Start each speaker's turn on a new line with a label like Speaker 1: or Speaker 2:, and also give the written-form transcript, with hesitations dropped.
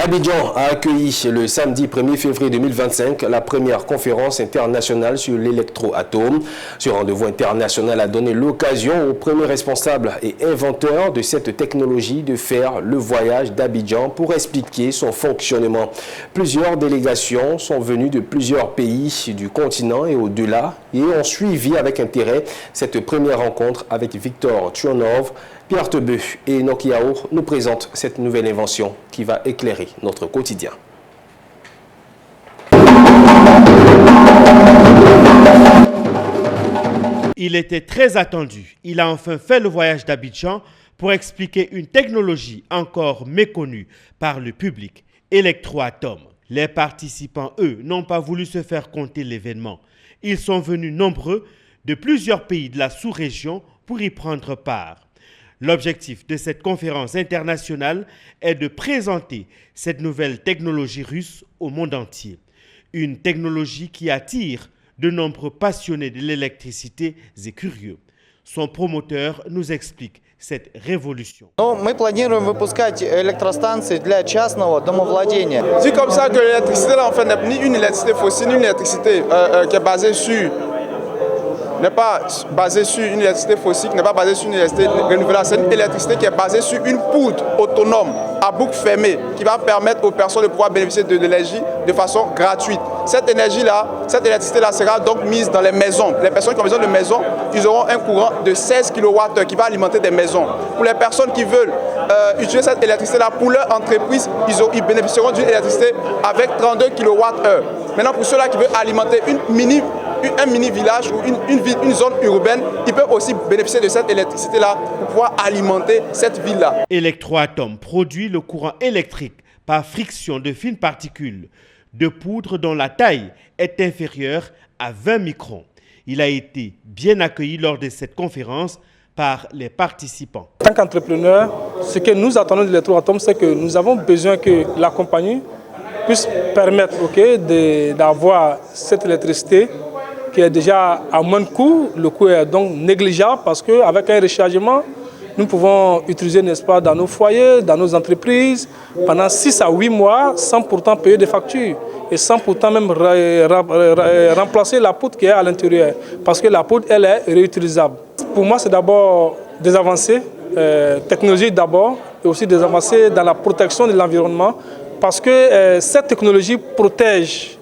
Speaker 1: Abidjan a accueilli le samedi 1er février 2025 la première conférence internationale sur l'électroatome. Ce rendez-vous international a donné l'occasion aux premiers responsables et inventeurs de cette technologie de faire le voyage d'Abidjan pour expliquer son fonctionnement. Plusieurs délégations sont venues de plusieurs pays du continent et au-delà et ont suivi avec intérêt cette première rencontre avec Victor Tchouanov. Pierre Tebeu et Nokiao nous présentent cette nouvelle invention qui va éclairer notre quotidien.
Speaker 2: Il était très attendu. Il a enfin fait le voyage d'Abidjan pour expliquer une technologie encore méconnue par le public, électroatome. Les participants, eux, n'ont pas voulu se faire compter l'événement. Ils sont venus nombreux de plusieurs pays de la sous-région pour y prendre part. L'objectif de cette conférence internationale est de présenter cette nouvelle technologie russe au monde entier. Une technologie qui attire de nombreux passionnés de l'électricité et curieux. Son promoteur nous explique cette révolution.
Speaker 3: Мы планируем выпускать электростанции для частного домовладения.
Speaker 4: C'est comme ça que l'électricité là en fait n'est ni une électricité fossile, ni une électricité qui est basée sur n'est pas basée sur une électricité fossile, n'est pas basée sur une électricité renouvelable. C'est une électricité qui est basée sur une poudre autonome à boucle fermée qui va permettre aux personnes de pouvoir bénéficier de l'énergie de façon gratuite. Cette énergie-là, cette électricité-là sera donc mise dans les maisons. Les personnes qui ont besoin de maisons, ils auront un courant de 16 kW qui va alimenter des maisons. Pour les personnes qui veulent utiliser cette électricité-là pour leur entreprise, ils bénéficieront d'une électricité avec 32 kWh. Maintenant, pour ceux-là qui veulent alimenter un mini-village ou une zone urbaine, ils peuvent aussi bénéficier de cette électricité-là pour pouvoir alimenter cette ville-là.
Speaker 2: Electroatom produit le courant électrique par friction de fines particules de poudre dont la taille est inférieure à 20 microns. Il a été bien accueilli lors de cette conférence par les participants.
Speaker 5: En tant qu'entrepreneur, ce que nous attendons de l'électroatome, c'est que nous avons besoin que la compagnie puisse permettre d'avoir cette électricité qui est déjà à moins de coût. Le coût est donc négligeable parce qu'avec un rechargement, nous pouvons utiliser, n'est-ce pas, dans nos foyers, dans nos entreprises, pendant 6 à 8 mois, sans pourtant payer des factures et sans pourtant même remplacer la poudre qui est à l'intérieur, parce que la poudre, elle est réutilisable. Pour moi, c'est d'abord des avancées technologiques d'abord, et aussi des avancées dans la protection de l'environnement, parce que cette technologie protège